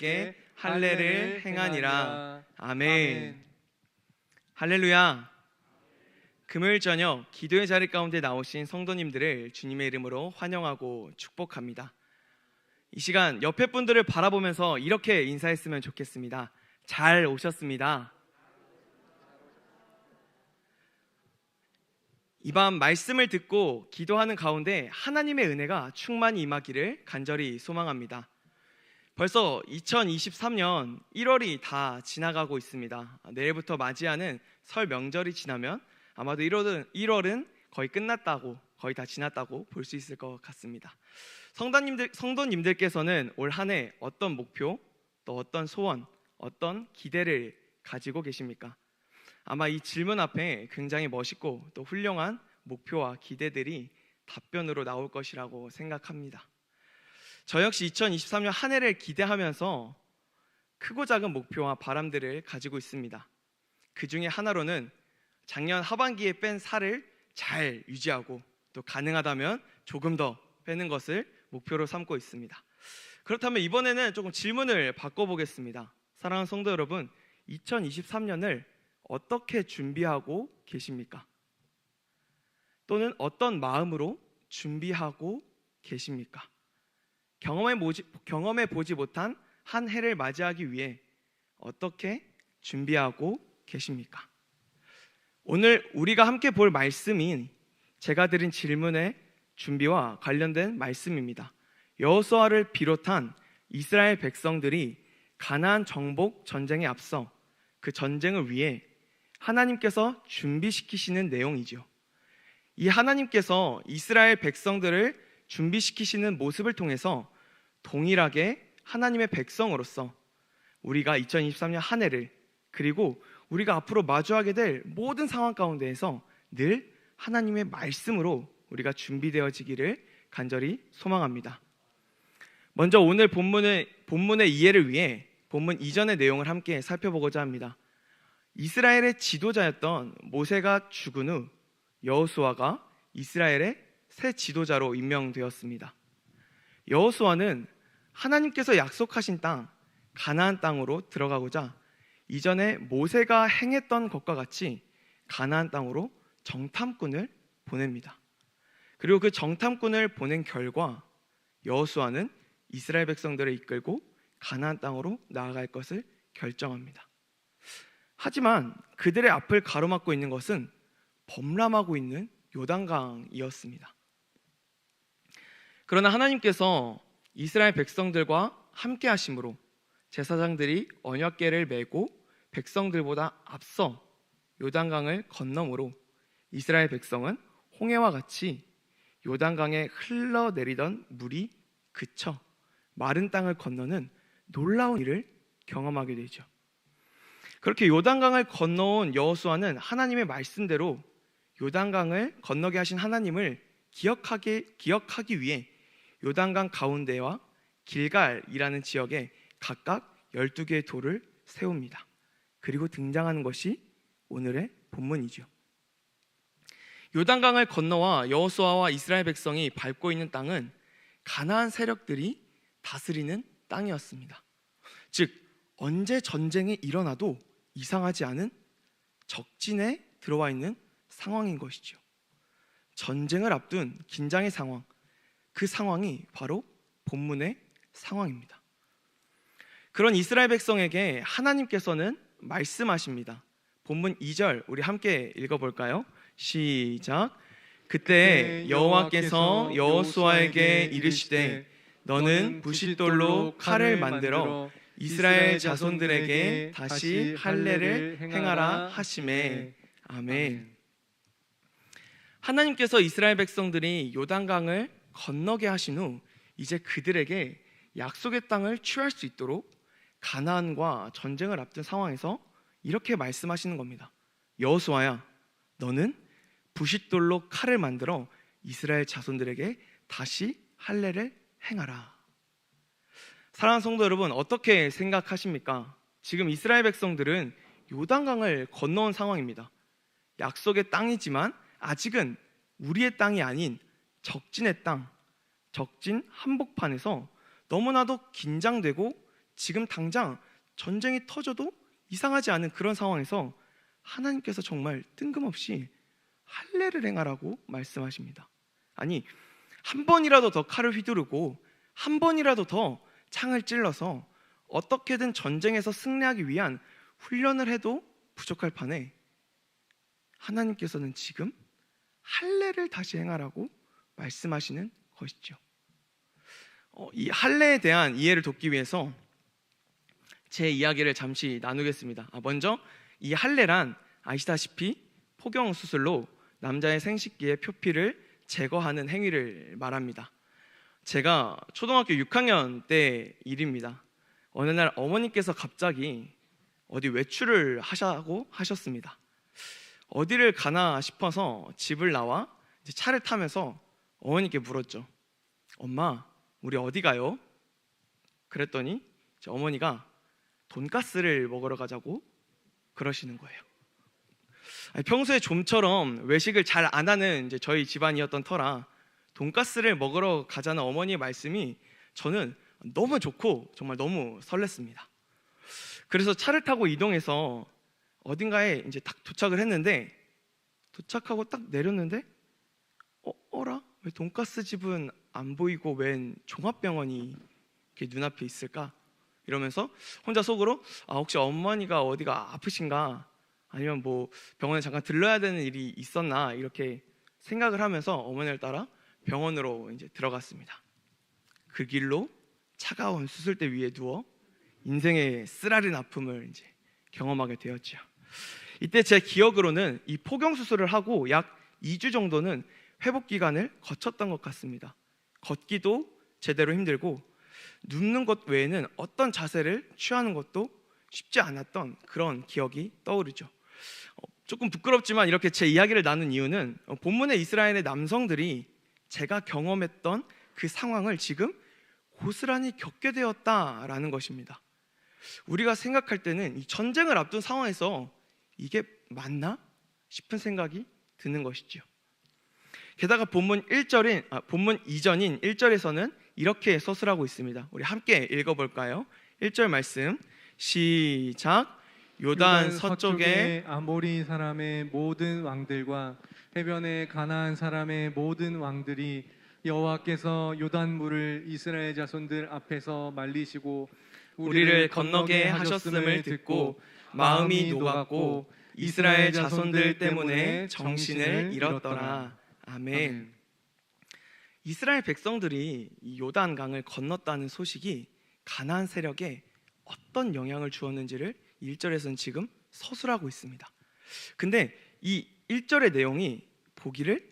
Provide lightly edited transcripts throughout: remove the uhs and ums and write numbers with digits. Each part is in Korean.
주께 할례를 행하니라. 아멘. 할렐루야. 금요일 저녁 기도의 자리 가운데 나오신 성도님들을 주님의 이름으로 환영하고 축복합니다. 이 시간 옆에 분들을 바라보면서 이렇게 인사했으면 좋겠습니다. 잘 오셨습니다. 이 밤 말씀을 듣고 기도하는 가운데 하나님의 은혜가 충만히 임하기를 간절히 소망합니다. 벌써 2023년 1월이 다 지나가고 있습니다. 내일부터 맞이하는 설 명절이 지나면 아마도 1월은 거의 끝났다고, 거의 다 지났다고 볼 수 있을 것 같습니다. 성도님들께서는 올 한 해 어떤 목표, 또 어떤 소원, 어떤 기대를 가지고 계십니까? 아마 이 질문 앞에 굉장히 멋있고 또 훌륭한 목표와 기대들이 답변으로 나올 것이라고 생각합니다. 저 역시 2023년 한 해를 기대하면서 크고 작은 목표와 바람들을 가지고 있습니다. 그 중에 하나로는 작년 하반기에 뺀 살을 잘 유지하고 또 가능하다면 조금 더 빼는 것을 목표로 삼고 있습니다. 그렇다면 이번에는 조금 질문을 바꿔보겠습니다. 사랑하는 성도 여러분, 2023년을 어떻게 준비하고 계십니까? 또는 어떤 마음으로 준비하고 계십니까? 경험해 보지 못한 한 해를 맞이하기 위해 어떻게 준비하고 계십니까? 오늘 우리가 함께 볼 말씀인 제가 드린 질문의 준비와 관련된 말씀입니다. 여호수아를 비롯한 이스라엘 백성들이 가나안 정복 전쟁에 앞서 그 전쟁을 위해 하나님께서 준비시키시는 내용이죠. 이 하나님께서 이스라엘 백성들을 준비시키시는 모습을 통해서 동일하게 하나님의 백성으로서 우리가 2023년 한 해를, 그리고 우리가 앞으로 마주하게 될 모든 상황 가운데에서 늘 하나님의 말씀으로 우리가 준비되어지기를 간절히 소망합니다. 먼저 오늘 본문의 이해를 위해 본문 이전의 내용을 함께 살펴보고자 합니다. 이스라엘의 지도자였던 모세가 죽은 후 여호수아가 이스라엘의 새 지도자로 임명되었습니다. 여호수아는 하나님께서 약속하신 땅 가나안 땅으로 들어가고자 이전에 모세가 행했던 것과 같이 가나안 땅으로 정탐꾼을 보냅니다. 그리고 그 정탐꾼을 보낸 결과 여호수아는 이스라엘 백성들을 이끌고 가나안 땅으로 나아갈 것을 결정합니다. 하지만 그들의 앞을 가로막고 있는 것은 범람하고 있는 요단강이었습니다. 그러나 하나님께서 이스라엘 백성들과 함께 하심으로 제사장들이 언약궤를 메고 백성들보다 앞서 요단강을 건너므로 이스라엘 백성은 홍해와 같이 요단강에 흘러내리던 물이 그쳐 마른 땅을 건너는 놀라운 일을 경험하게 되죠. 그렇게 요단강을 건너온 여호수아는 하나님의 말씀대로 요단강을 건너게 하신 하나님을 기억하기 위해 요단강 가운데와 길갈이라는 지역에 각각 12개의 돌을 세웁니다. 그리고 등장하는 것이 오늘의 본문이죠. 요단강을 건너와 여호수아와 이스라엘 백성이 밟고 있는 땅은 가나안 세력들이 다스리는 땅이었습니다. 즉 언제 전쟁이 일어나도 이상하지 않은 적진에 들어와 있는 상황인 것이죠. 전쟁을 앞둔 긴장의 상황, 그 상황이 바로 본문의 상황입니다. 그런 이스라엘 백성에게 하나님께서는 말씀하십니다. 본문 2절 우리 함께 읽어볼까요? 시작. 그때 여호와께서 여호수아에게 이르시되 너는 부싯돌로 칼을 만들어 이스라엘 자손들에게 다시 할례를 행하라 하시매. 아멘. 하나님께서 이스라엘 백성들이 요단강을 건너게 하신 후 이제 그들에게 약속의 땅을 취할 수 있도록 가나안과 전쟁을 앞둔 상황에서 이렇게 말씀하시는 겁니다. 여호수아야, 너는 부싯돌로 칼을 만들어 이스라엘 자손들에게 다시 할례를 행하라. 사랑하는 성도 여러분, 어떻게 생각하십니까? 지금 이스라엘 백성들은 요단강을 건너온 상황입니다. 약속의 땅이지만 아직은 우리의 땅이 아닌 적진의 땅, 적진 한복판에서 너무나도 긴장되고 지금 당장 전쟁이 터져도 이상하지 않은 그런 상황에서 하나님께서 정말 뜬금없이 할례를 행하라고 말씀하십니다. 아니, 한 번이라도 더 칼을 휘두르고 한 번이라도 더 창을 찔러서 어떻게든 전쟁에서 승리하기 위한 훈련을 해도 부족할 판에 하나님께서는 지금 할례를 다시 행하라고 말씀하시는 것이죠. 이 할례에 대한 이해를 돕기 위해서 제 이야기를 잠시 나누겠습니다. 먼저 이 할례란 아시다시피 포경 수술로 남자의 생식기의 표피를 제거하는 행위를 말합니다. 제가 초등학교 6학년 때 일입니다. 어느 날 어머니께서 갑자기 어디 외출을 하자고 하셨습니다. 어디를 가나 싶어서 집을 나와 이제 차를 타면서 어머니께 물었죠. 엄마, 우리 어디 가요? 그랬더니 이제 어머니가 돈가스를 먹으러 가자고 그러시는 거예요. 평소에 좀처럼 외식을 잘 안 하는 이제 저희 집안이었던 터라 돈가스를 먹으러 가자는 어머니의 말씀이 저는 너무 좋고 정말 너무 설렜습니다. 그래서 차를 타고 이동해서 어딘가에 이제 딱 도착을 했는데, 도착하고 딱 내렸는데 어라? 왜 돈가스 집은 안 보이고 웬 종합병원이 이렇게 눈앞에 있을까? 이러면서 혼자 속으로 혹시 어머니가 어디가 아프신가? 아니면 뭐 병원에 잠깐 들러야 되는 일이 있었나? 이렇게 생각을 하면서 어머니를 따라 병원으로 이제 들어갔습니다. 그 길로 차가운 수술대 위에 누워 인생의 쓰라린 아픔을 이제 경험하게 되었죠. 이때 제 기억으로는 이 포경 수술을 하고 약 2주 정도는 회복 기간을 거쳤던 것 같습니다. 걷기도 제대로 힘들고 눕는 것 외에는 어떤 자세를 취하는 것도 쉽지 않았던 그런 기억이 떠오르죠. 조금 부끄럽지만 이렇게 제 이야기를 나눈 이유는 본문의 이스라엘의 남성들이 제가 경험했던 그 상황을 지금 고스란히 겪게 되었다라는 것입니다. 우리가 생각할 때는 이 전쟁을 앞둔 상황에서 이게 맞나 싶은 생각이 드는 것이죠. 게다가 본문 2전인 1절에서는 이렇게 서술하고 있습니다. 우리 함께 읽어볼까요? 1절 말씀 시작. 요단 서쪽에 아모리 사람의 모든 왕들과 해변의 가나안 사람의 모든 왕들이 여호와께서 요단물을 이스라엘 자손들 앞에서 말리시고 우리를 건너게 하셨음을 듣고 마음이 녹았고 이스라엘 자손들 때문에 정신을 잃었더라. 아멘. 이스라엘 백성들이 이 요단강을 건넜다는 소식이 가나안 세력에 어떤 영향을 주었는지를 1절에서는 지금 서술하고 있습니다. 근데 이 1절의 내용이 보기를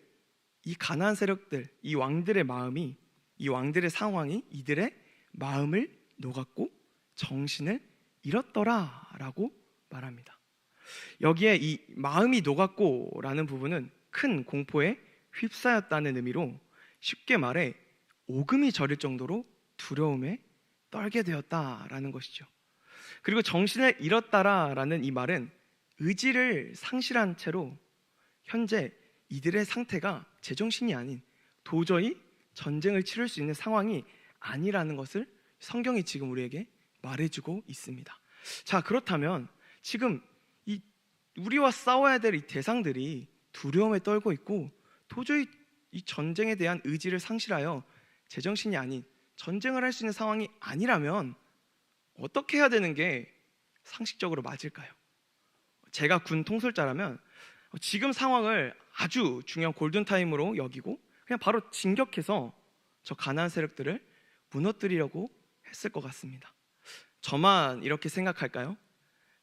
이 가나안 세력들, 이 왕들의 마음이, 이 왕들의 상황이 이들의 마음을 녹았고 정신을 잃었더라라고 말합니다. 여기에 이 마음이 녹았고 라는 부분은 큰 공포에 휩싸였다는 의미로 쉽게 말해 오금이 저릴 정도로 두려움에 떨게 되었다라는 것이죠. 그리고 정신을 잃었다라는 이 말은 의지를 상실한 채로 현재 이들의 상태가 제정신이 아닌 도저히 전쟁을 치를 수 있는 상황이 아니라는 것을 성경이 지금 우리에게 말해주고 있습니다. 자, 그렇다면 지금 우리와 싸워야 될 이 대상들이 두려움에 떨고 있고 도저히 이 전쟁에 대한 의지를 상실하여 제정신이 아닌 전쟁을 할 수 있는 상황이 아니라면 어떻게 해야 되는 게 상식적으로 맞을까요? 제가 군 통솔자라면 지금 상황을 아주 중요한 골든타임으로 여기고 그냥 바로 진격해서 저 가나안 세력들을 무너뜨리려고 했을 것 같습니다. 저만 이렇게 생각할까요?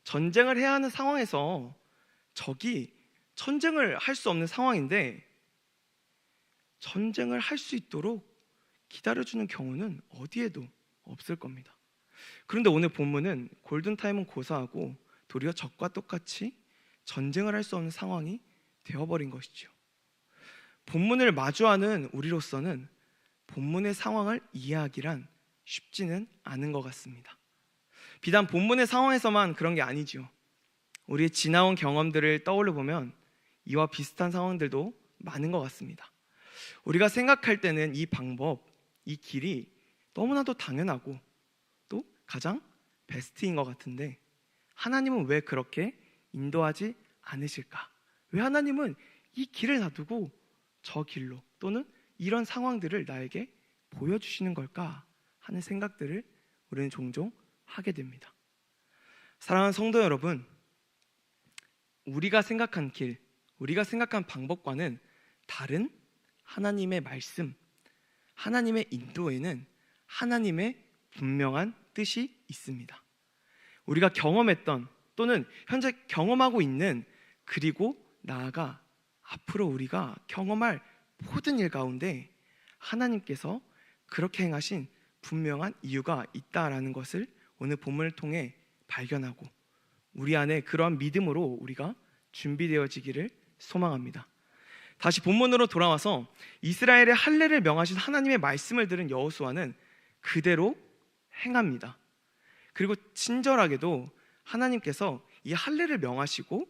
전쟁을 해야 하는 상황에서 적이 전쟁을 할 수 없는 상황인데 전쟁을 할 수 있도록 기다려주는 경우는 어디에도 없을 겁니다. 그런데 오늘 본문은 골든타임은 고사하고 도리어 적과 똑같이 전쟁을 할 수 없는 상황이 되어버린 것이죠. 본문을 마주하는 우리로서는 본문의 상황을 이해하기란 쉽지는 않은 것 같습니다. 비단 본문의 상황에서만 그런 게 아니죠. 우리의 지나온 경험들을 떠올려 보면 이와 비슷한 상황들도 많은 것 같습니다. 우리가 생각할 때는 이 방법, 이 길이 너무나도 당연하고 또 가장 베스트인 것 같은데 하나님은 왜 그렇게 인도하지 않으실까? 왜 하나님은 이 길을 놔두고 저 길로 또는 이런 상황들을 나에게 보여주시는 걸까 하는 생각들을 우리는 종종 하게 됩니다. 사랑하는 성도 여러분, 우리가 생각한 길, 우리가 생각한 방법과는 다른 하나님의 말씀, 하나님의 인도에는 하나님의 분명한 뜻이 있습니다. 우리가 경험했던 또는 현재 경험하고 있는, 그리고 나아가 앞으로 우리가 경험할 모든 일 가운데 하나님께서 그렇게 행하신 분명한 이유가 있다라는 것을 오늘 본문을 통해 발견하고 우리 안에 그러한 믿음으로 우리가 준비되어지기를 소망합니다. 다시 본문으로 돌아와서 이스라엘의 할례를 명하신 하나님의 말씀을 들은 여호수아는 그대로 행합니다. 그리고 친절하게도 하나님께서 이 할례를 명하시고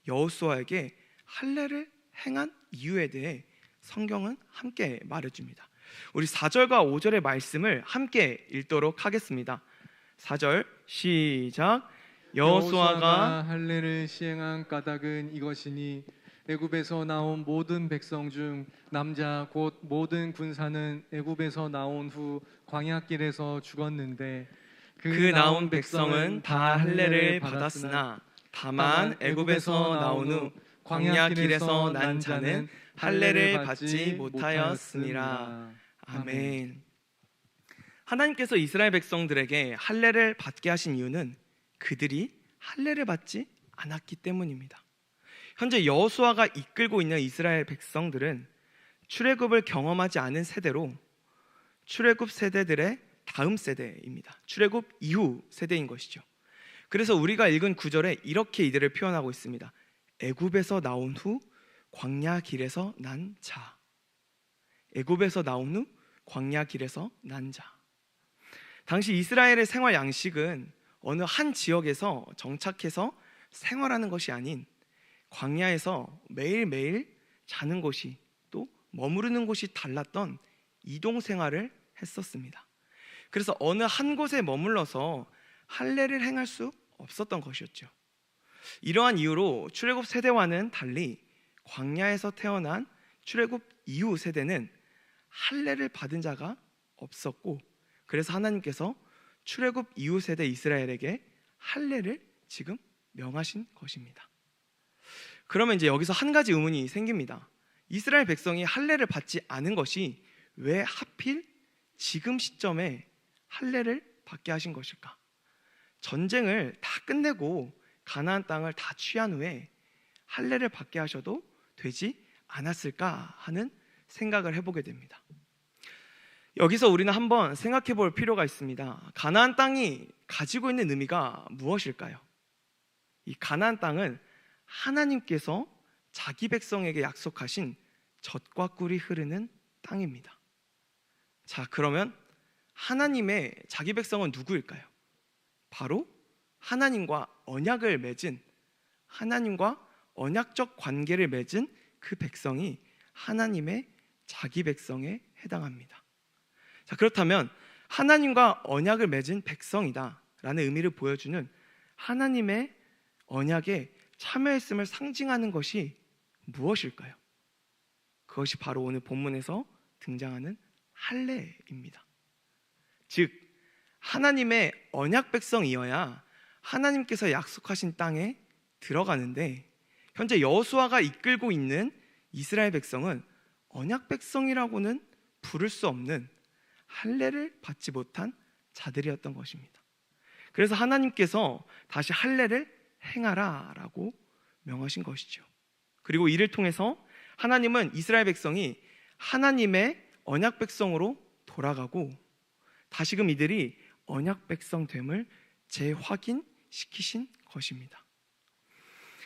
여호수아에게 할례를 행한 이유에 대해 성경은 함께 말해줍니다. 우리 4절과 5절의 말씀을 함께 읽도록 하겠습니다. 4절 시작. 여호수아가 할례를 시행한 까닭은 이것이니 애굽에서 나온 모든 백성 중 남자 곧 모든 군사는 애굽에서 나온 후 광야길에서 죽었는데 그 나온 백성은 다 할례를 받았으나 다만 애굽에서 나온 후 광야 길에서 난 자는 할례를 받지 못하였음이라. 아멘. 하나님께서 이스라엘 백성들에게 할례를 받게 하신 이유는 그들이 할례를 받지 않았기 때문입니다. 현재 여호수아가 이끌고 있는 이스라엘 백성들은 출애굽을 경험하지 않은 세대로 출애굽 세대들의 다음 세대입니다. 출애굽 이후 세대인 것이죠. 그래서 우리가 읽은 구절에 이렇게 이들을 표현하고 있습니다. 애굽에서 나온 후 광야 길에서 난 자. 애굽에서 나온 후 광야 길에서 난 자. 당시 이스라엘의 생활 양식은 어느 한 지역에서 정착해서 생활하는 것이 아닌 광야에서 매일매일 자는 곳이 또 머무르는 곳이 달랐던 이동 생활을 했었습니다. 그래서 어느 한 곳에 머물러서 할례를 행할 수 없었던 것이었죠. 이러한 이유로 출애굽 세대와는 달리 광야에서 태어난 출애굽 이후 세대는 할례를 받은 자가 없었고, 그래서 하나님께서 출애굽 이후 세대 이스라엘에게 할례를 지금 명하신 것입니다. 그러면 이제 여기서 한 가지 의문이 생깁니다. 이스라엘 백성이 할례를 받지 않은 것이 왜 하필 지금 시점에 할례를 받게 하신 것일까? 전쟁을 다 끝내고 가나안 땅을 다 취한 후에 할례를 받게 하셔도 되지 않았을까 하는 생각을 해보게 됩니다. 여기서 우리는 한번 생각해 볼 필요가 있습니다. 가나안 땅이 가지고 있는 의미가 무엇일까요? 이 가나안 땅은 하나님께서 자기 백성에게 약속하신 젖과 꿀이 흐르는 땅입니다. 자, 그러면 하나님의 자기 백성은 누구일까요? 바로 하나님과 언약을 맺은, 하나님과 언약적 관계를 맺은 그 백성이 하나님의 자기 백성에 해당합니다. 자, 그렇다면 하나님과 언약을 맺은 백성이다 라는 의미를 보여주는 하나님의 언약에 참여했음을 상징하는 것이 무엇일까요? 그것이 바로 오늘 본문에서 등장하는 할례입니다. 즉 하나님의 언약 백성이어야 하나님께서 약속하신 땅에 들어가는데, 현재 여호수아가 이끌고 있는 이스라엘 백성은 언약 백성이라고는 부를 수 없는 할례를 받지 못한 자들이었던 것입니다. 그래서 하나님께서 다시 할례를 행하라 라고 명하신 것이죠. 그리고 이를 통해서 하나님은 이스라엘 백성이 하나님의 언약 백성으로 돌아가고 다시금 이들이 언약 백성됨을 재확인시키신 것입니다.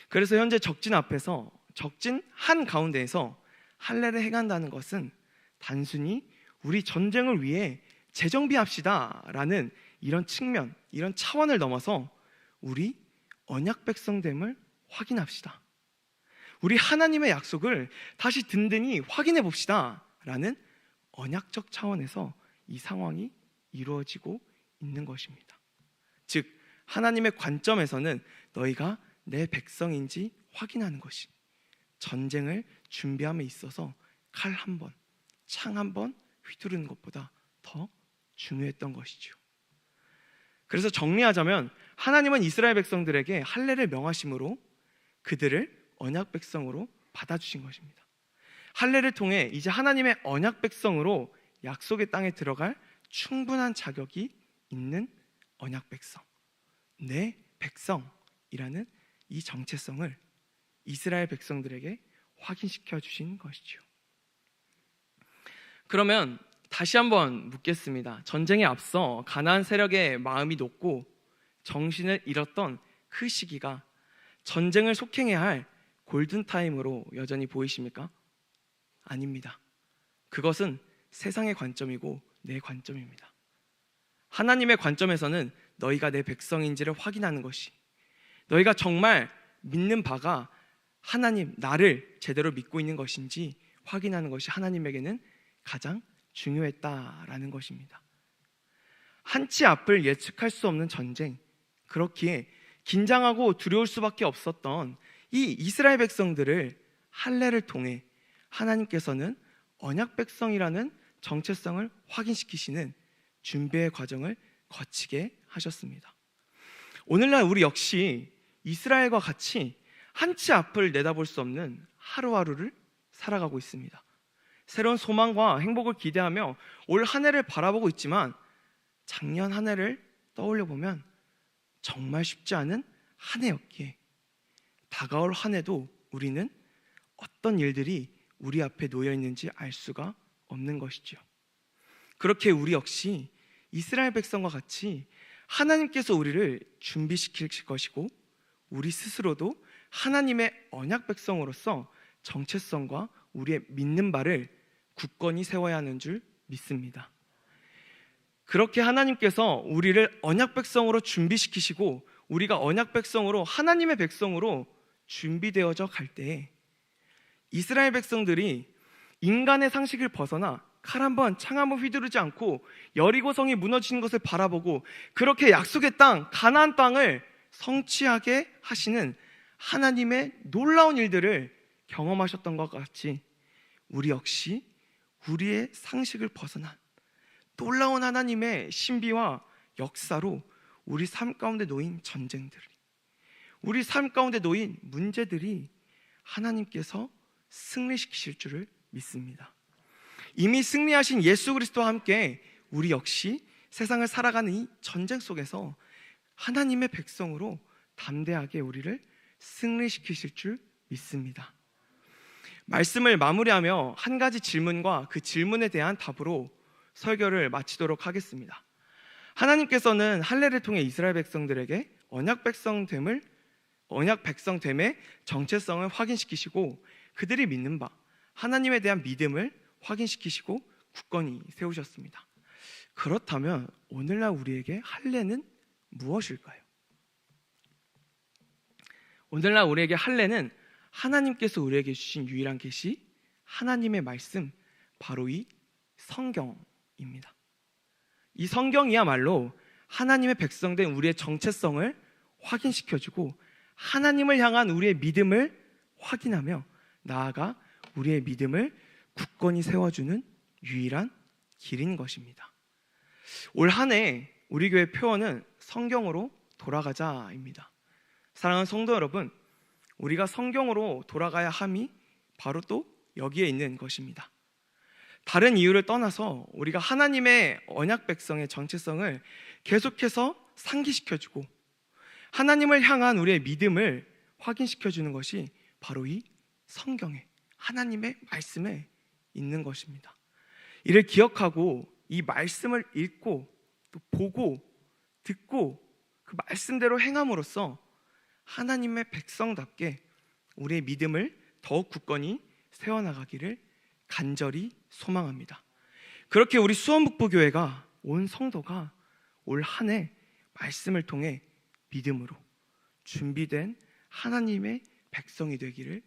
그래서 현재 적진 앞에서, 적진 한 가운데에서 할례를 행한다는 것은 단순히 우리 전쟁을 위해 재정비합시다 라는 이런 측면, 이런 차원을 넘어서 우리 언약 백성됨을 확인합시다, 우리 하나님의 약속을 다시 든든히 확인해 봅시다 라는 언약적 차원에서 이 상황이 이루어지고 있는 것입니다. 즉 하나님의 관점에서는 너희가 내 백성인지 확인하는 것이 전쟁을 준비함에 있어서 칼 한 번, 창 한 번 휘두르는 것보다 더 중요했던 것이죠. 그래서 정리하자면 하나님은 이스라엘 백성들에게 할례를 명하심으로 그들을 언약 백성으로 받아주신 것입니다. 할례를 통해 이제 하나님의 언약 백성으로 약속의 땅에 들어갈 충분한 자격이 있는 언약 백성, 내 백성이라는 이 정체성을 이스라엘 백성들에게 확인시켜 주신 것이죠. 그러면 다시 한번 묻겠습니다. 전쟁에 앞서 가나안 세력의 마음이 높고 정신을 잃었던 그 시기가 전쟁을 속행해야 할 골든타임으로 여전히 보이십니까? 아닙니다. 그것은 세상의 관점이고 내 관점입니다. 하나님의 관점에서는 너희가 내 백성인지를 확인하는 것이, 너희가 정말 믿는 바가 하나님, 나를 제대로 믿고 있는 것인지 확인하는 것이 하나님에게는 가장 중요했다라는 것입니다. 한치 앞을 예측할 수 없는 전쟁, 그렇기에 긴장하고 두려울 수밖에 없었던 이 이스라엘 백성들을 할례를 통해 하나님께서는 언약 백성이라는 정체성을 확인시키시는 준비의 과정을 거치게 하셨습니다. 오늘날 우리 역시 이스라엘과 같이 한치 앞을 내다볼 수 없는 하루하루를 살아가고 있습니다. 새로운 소망과 행복을 기대하며 올 한 해를 바라보고 있지만 작년 한 해를 떠올려 보면 정말 쉽지 않은 한 해였기에 다가올 한 해도 우리는 어떤 일들이 우리 앞에 놓여 있는지 알 수가 없는 것이죠. 그렇게 우리 역시 이스라엘 백성과 같이 하나님께서 우리를 준비시킬 것이고 우리 스스로도 하나님의 언약 백성으로서 정체성과 우리의 믿는 바를 굳건히 세워야 하는 줄 믿습니다. 그렇게 하나님께서 우리를 언약 백성으로 준비시키시고 우리가 언약 백성으로 하나님의 백성으로 준비되어져 갈 때에 이스라엘 백성들이 인간의 상식을 벗어나 칼 한 번, 창 한 번 휘두르지 않고 여리고성이 무너지는 것을 바라보고 그렇게 약속의 땅, 가나안 땅을 성취하게 하시는 하나님의 놀라운 일들을 경험하셨던 것 같이 우리 역시 우리의 상식을 벗어난 놀라운 하나님의 신비와 역사로 우리 삶 가운데 놓인 전쟁들이, 우리 삶 가운데 놓인 문제들이 하나님께서 승리시키실 줄을 믿습니다. 이미 승리하신 예수 그리스도와 함께 우리 역시 세상을 살아가는 이 전쟁 속에서 하나님의 백성으로 담대하게 우리를 승리시키실 줄 믿습니다. 말씀을 마무리하며 한 가지 질문과 그 질문에 대한 답으로 설교를 마치도록 하겠습니다. 하나님께서는 할례를 통해 이스라엘 백성들에게 언약 백성됨의 정체성을 확인시키시고 그들이 믿는 바 하나님에 대한 믿음을 확인시키시고 굳건히 세우셨습니다. 그렇다면 오늘날 우리에게 할례는 무엇일까요? 오늘날 우리에게 할례는 하나님께서 우리에게 주신 유일한 계시, 하나님의 말씀, 바로 이 성경입니다. 이 성경이야말로 하나님의 백성된 우리의 정체성을 확인시켜주고 하나님을 향한 우리의 믿음을 확인하며 나아가 우리의 믿음을 굳건히 세워주는 유일한 길인 것입니다. 올 한 해 우리 교회 표어는 성경으로 돌아가자입니다. 사랑하는 성도 여러분, 우리가 성경으로 돌아가야 함이 바로 또 여기에 있는 것입니다. 다른 이유를 떠나서 우리가 하나님의 언약 백성의 정체성을 계속해서 상기시켜주고 하나님을 향한 우리의 믿음을 확인시켜주는 것이 바로 이 성경에, 하나님의 말씀에 있는 것입니다. 이를 기억하고 이 말씀을 읽고 또 보고 듣고 그 말씀대로 행함으로써 하나님의 백성답게 우리의 믿음을 더욱 굳건히 세워나가기를 간절히 소망합니다. 그렇게 우리 수원북부교회가 온 성도가 올 한 해 말씀을 통해 믿음으로 준비된 하나님의 백성이 되기를